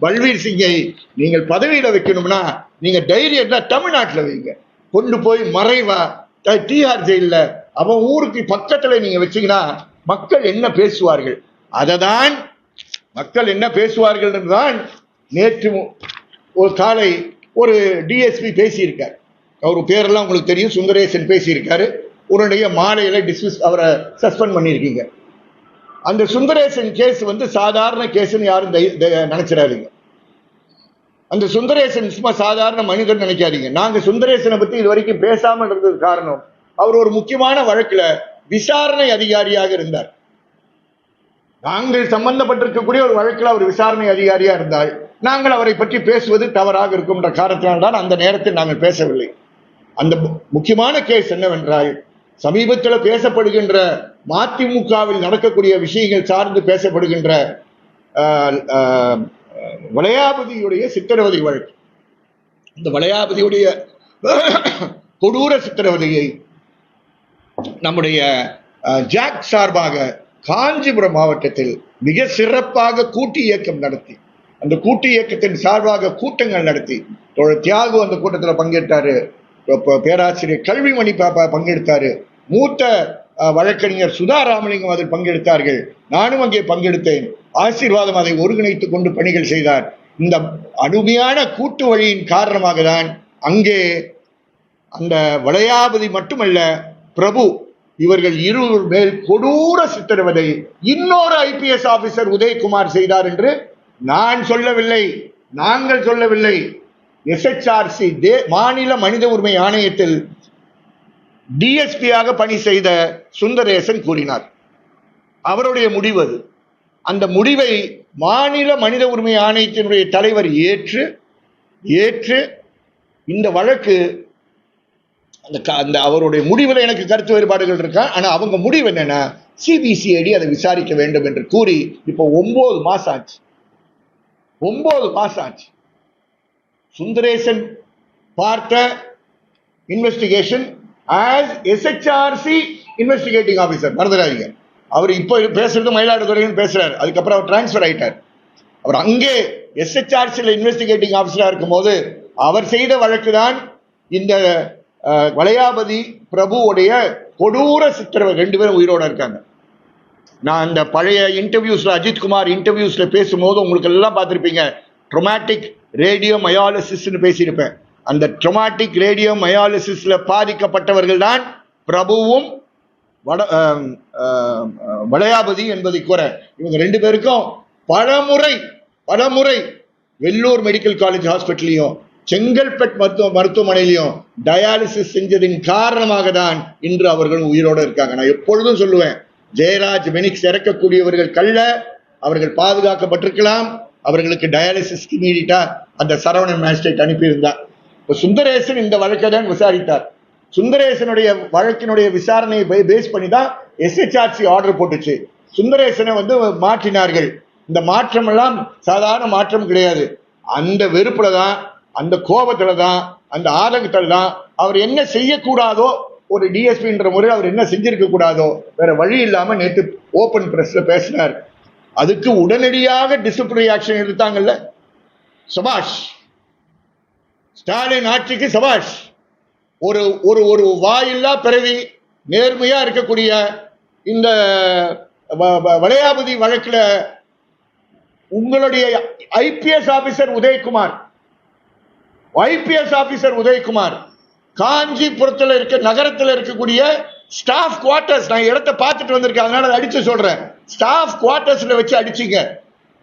பல்வீர் சிங்கை நீங்கள் பதவியில வைக்கணும்னா நீங்க தைரியம்னா தமிழ்நாட்டில் வைங்க. கொண்டு போய் மறைவா டிஆர் ஜெயில அவன் ஊருக்கு பக்கத்துல நீங்க வச்சீங்கன்னா மக்கள் என்ன பேசுவார்கள், அததான் மக்கள் என்ன பேசுவார்கள் என்றுதான் நேற்று ஒரு காலை ஒரு டிஎஸ்பி பேசியிருக்கார். அவர் பேரெல்லாம் உங்களுக்கு தெரியும், சுந்தரேசன் பேசியிருக்காரு. உன்னுடைய மாலையில அவரை சஸ்பெண்ட் பண்ணியிருக்கீங்க. அந்த சுந்தரேசன் கேஸ் சாதாரண கேஸ்ன்னு யாரும் நினைச்சிடாதீங்க. அந்த சுந்தரேசன் சும்மா சாதாரண மனிதன் நினைக்காதீங்க. நாங்க சுந்தரேசனை பத்தி இது வரைக்கும் பேசாம இருந்தது காரணம், அவர் ஒரு முக்கியமான வழக்குல விசாரணை அதிகாரியாக இருந்தார். நாங்கள் சம்பந்தப்பட்டிருக்கக்கூடிய ஒரு வழக்கில் அவர் விசாரணை அதிகாரியா இருந்தால் நாங்கள் அவரை பற்றி பேசுவது தவறாக இருக்கும் என்ற காரணத்தினால்தான் அந்த நேரத்தில் நாங்கள் பேசவில்லை. அந்த முக்கியமான கேஸ் என்னவென்றால், சமீபத்தில் பேசப்படுகின்ற மதிமுகவில் நடக்கக்கூடிய விஷயங்கள் சார்ந்து பேசப்படுகின்ற வளையாபதியுடைய சித்திரவதை வழக்கு. இந்த வளையாபதியுடைய கொடூர சித்திரவதையை நம்முடைய ஜாக் சார்பாக காஞ்சிபுரம் மாவட்டத்தில் மிக சிறப்பாக கூட்டு இயக்கம் நடத்தி, அந்த கூட்டு இயக்கத்தின் சார்பாக கூட்டங்கள் நடத்தி, தியாகு அந்த கூட்டத்தில் பங்கேற்றாரு, பேராசிரியர் கல்விமணி பாப்பா பங்கெடுத்தாரு, மூத்த வழக்கறிஞர் சுதா ராமலிங்கம் அதில் பங்கெடுத்தார்கள், நானும் அங்கே பங்கெடுத்தேன். ஆசீர்வாதம் அதை ஒருங்கிணைத்துக் கொண்டு பணிகள் செய்தார். இந்த அருமையான கூட்டு வழியின் காரணமாக தான் அங்கே அந்த வளையாபதி மட்டுமல்ல, பிரபு இவர்கள் இருவர் மேல் கொடூர சித்திரவதை இன்னொரு ஐபிஎஸ் ஆபீசர் உதயகுமார் செய்தார் என்று நான் சொல்லவில்லை, நாங்கள் சொல்லவில்லை. எஸ்ஹெச்ஆர்சி மாநில மனித உரிமை ஆணையத்தில் டிஎஸ்பியாக பணி செய்த சுந்தரேசன் கூறினார். அவருடைய முடிவு அது. அந்த முடிவை மாநில மனித உரிமை ஆணையத்தினுடைய தலைவர் ஏற்று இந்த வழக்கு அந்த அவருடைய முடிவில் எனக்கு கருத்து வேறுபாடுகள் இருக்கா. ஆனா அவங்க முடிவு என்னன்னா, சிபிசிஐடி அதை விசாரிக்க வேண்டும் என்று கூறி இப்போ 9 மாசம் ஆச்சு. 9 மாசம் ஆச்சு. சுந்தரேசன் பார்த்த investigation as SHRC investigating officer. மறந்துடாதீங்க, அவர் இப்போ பேசுறது மயிலாடுதுறைன்னு பேசுறாரு. அதுக்கப்புறம் அவர் டிரான்ஸ்பர் ஆயிட்டார். அவர் அங்கே எஸ்ஹெச்ஆர்சியில் இன்வெஸ்டிகேட்டிங் ஆபீசரா இருக்கும் போது அவர் செய்த வழக்கு தான் இந்த வளையாபதி பிரபுவுடைய கொடூர சித்திரவை. 2 பேரும் உயிரோட இருக்காங்க. நான் அந்த பழைய இன்டர்வியூஸ்ல, அஜித்குமார் இன்டர்வியூஸ்ல பேசும்போது உங்களுக்கு எல்லாம் பார்த்துருப்பீங்க, ட்ரோமேட்டிக் ரேடியோ மயாலிசிஸ்ன்னு பேசியிருப்பேன். அந்த ட்ரோமேட்டிக் ரேடியோ மயாலிசிஸ்ல பாதிக்கப்பட்டவர்கள் தான் பிரபுவும் வளையாபதி என்பதை கூற. இவங்க 2 பேருக்கும் பலமுறை வெள்ளூர் மெடிக்கல் காலேஜ் ஹாஸ்பிட்டலையும் செங்கல்பட் மருத்துவமனையிலையும் டயாலிசிஸ் செஞ்சதின் காரணமாக தான் இன்று அவர்கள் உயிரோடு இருக்காங்க. நான் எப்பொழுதும் சொல்லுவேன், ஜெயராஜ் பெனிக்ஸ் இறக்கக்கூடியவர்கள் கல்ல, அவர்கள் பாதுகாக்கப்பட்டிருக்கலாம். அவர்களுக்கு டயாலிசிஸ் நீடிட்டா அந்த சரவணன் மேஜிஸ்ட்ரேட் அனுப்பியிருந்தார். இப்போ சுந்தரேசன் இந்த வழக்கை தான் விசாரித்தார். சுந்தரேசனுடைய வழக்கினுடைய விசாரணையை பேஸ் பண்ணி தான் எஸ்ஹெச்ஆர்சி ஆர்டர் போட்டுச்சு. சுந்தரேசனை மாற்றினார்கள். இந்த மாற்றம் எல்லாம் சாதாரண மாற்றம் கிடையாது. அந்த வெறுப்புல தான், அந்த கோபத்துல தான், அந்த ஆதங்கத்துல தான் அவர் என்ன செய்யக்கூடாதோ, ஒரு டிஎஸ்பின்ற முறையில் அவர் என்ன செஞ்சிருக்க கூடாதோ, வேற வழி இல்லாம நேற்று ஓபன் பிரஸ்ல பேசினார். அதுக்கு உடனடியாக டிசிப்ளினரி ஆக்ஷன் எடுத்தாங்கல்ல. சபாஷ், ஸ்டாலின் ஆட்சிக்கு சபாஷ். ஒரு ஒரு ஒரு வாயில்லா பிறவி நேர்மையா இருக்கக்கூடிய இந்த வளையாபதி வழக்குல உங்களுடைய ஐபிஎஸ் ஆபீசர் உதயகுமார் காஞ்சிபுரத்தில் நகரத்தில் இருக்கக்கூடிய ஸ்டாஃப் குவார்டர்ஸ், நான் இடத்தை பார்த்துட்டு வந்திருக்கேன், அதனால அடிச்சு சொல்றேன், ஸ்டாஃப் குவார்டர்ஸ்ல வச்சு அடிச்சிங்க.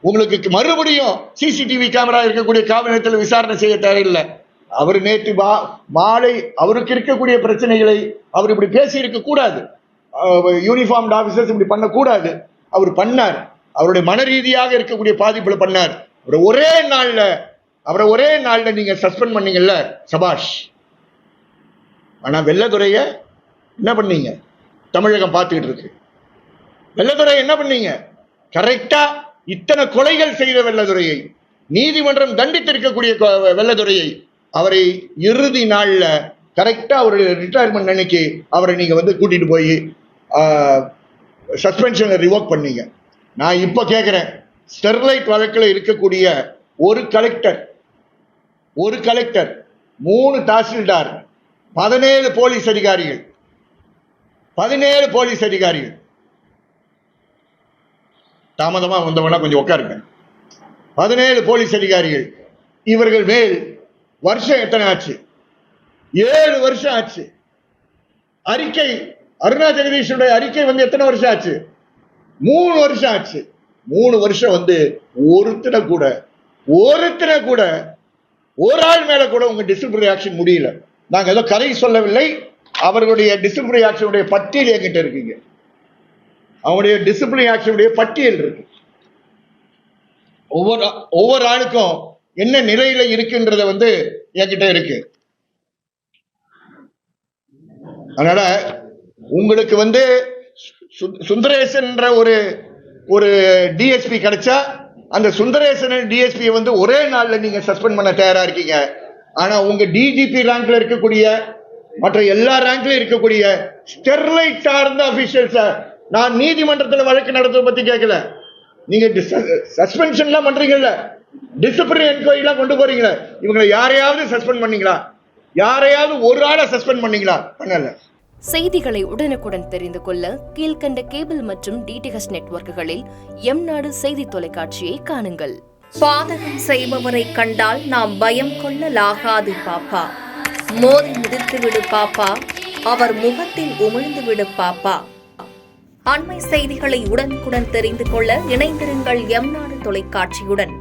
உங்களுக்கு மறுபடியும் சிசிடிவி கேமரா இருக்கக்கூடிய காவல் நிலையத்தில் விசாரணை செய்ய தேவையில்லை. அவர் நேற்று மாலை அவருக்கு இருக்கக்கூடிய பிரச்சனைகளை அவர் இப்படி பேசி இருக்க கூடாது. யூனிஃபார்ம்ட் ஆபீசர்ஸ் இப்படி பண்ணக்கூடாது. அவர் பண்ணார். அவருடைய மன ரீதியாக இருக்கக்கூடிய பாதிப்புல பண்ணார். அவரை ஒரே நாள்ல நீங்க சஸ்பெண்ட் பண்ணீங்கல்ல, சபாஷ். ஆனா வெள்ளதுரைய என்ன பண்ணீங்க? தமிழகம் பார்த்துக்கிட்டு இருக்கு. வெள்ளதுரை என்ன பண்ணீங்க? கரெக்டா இத்தனை கொலைகள் செய்த வெள்ளதுரையை, நீதிமன்றம் தண்டித்திருக்கக்கூடிய வெள்ளதுரையை, அவரை இறுதி நாள்ல கரெக்டா அவருடைய ரிட்டையர்மெண்ட் அன்னைக்கு அவரை நீங்க கூட்டிட்டு போய் சஸ்பென்ஷனை ரிவோக் பண்ணீங்க. நான் இப்ப கேட்கிறேன், ஸ்டெர்லைட் வழக்கில் இருக்கக்கூடிய ஒரு கலெக்டர் 3 தாசில்தார் 17 போலீஸ் அதிகாரிகள் தாமதமா வந்தவனா கொஞ்சம் உட்காருங்க. 17 போலீஸ் அதிகாரிகள். இவர்கள் மேல் வருஷம் எத்தனை ஆச்சு? 7 வருஷம் ஆச்சு. அறிக்கை அருணா ஜெகதீஷுடைய அறிக்கை வந்து எத்தனை வருஷம் ஆச்சு? 3 வருஷம் ஆச்சு. 3 வருஷம் வந்து ஒருத்தனை கூட ஒரு ஆள் மேல கூட உங்க டிசிப்ளினரி ஆக்ஷன் முடியல. நாங்க ஏதோ கதை சொல்லவில்லை. அவர்களுடைய டிசிப்ளினரி ஆக்ஷனுடைய பட்டியல் என்கிட்ட இருக்குங்க. அவங்களுடைய டிசிப்ளினரி ஆக்ஷனுடைய பட்டியல் இருக்கு. ஒவ்வொரு ஆளுக்கும் என்ன நிலையில இருக்குன்றத வந்து என்கிட்ட இருக்கு. அதனால உங்களுக்கு வந்து சுந்தரேசன் ஒரு டிஎஸ்பி கிடைச்சா அந்த சுந்தரேசன் டிஎஸ்பி வந்து ஒரே நாள்ல நீங்க சஸ்பெண்ட் பண்ண தயாரா இருக்கீங்க. ஆனா உங்க டிஜிபி ரேங்க்ல இருக்கக்கூடிய மற்ற எல்லா ரேங்க்ல இருக்கக்கூடிய ஸ்டெர்லைட் சார்ந்த அபிஷியல்ஸ நான் நீதிமன்றத்தில் வழக்கு நடத்துவதை பத்தி கேட்கல. நீங்க சஸ்பென்ஷன்லாம் பண்றீங்கல்ல, டிசிப்ளினரி என்கொயரி எல்லாம் கொண்டு போறீங்களா, இவங்களை யாரையாவது சஸ்பெண்ட் பண்ணீங்களா? யாரையாவது ஒரு ஆளை சஸ்பெண்ட் பண்ணீங்களா? பண்ணல. செய்திகளை உடனுக்குடன் தெரிந்து கொள்ள கீழ்கண்ட கேபிள் மற்றும் டிடிஎச் நெட்வொர்க்குகளில் எம்நாடு செய்தி தொலைக்காட்சியை காணுங்கள். பாதகம் செய்பவரை கண்டால் நாம் பயம் கொள்ளலாகாது பாப்பா. மோதி மிதித்துவிடு பாப்பா, அவர் முகத்தில் உமிழ்ந்துவிடு பாப்பா. அண்மை செய்திகளை உடனுக்குடன் தெரிந்து கொள்ள இணைந்திருங்கள் எம்நாடு தொலைக்காட்சியுடன்.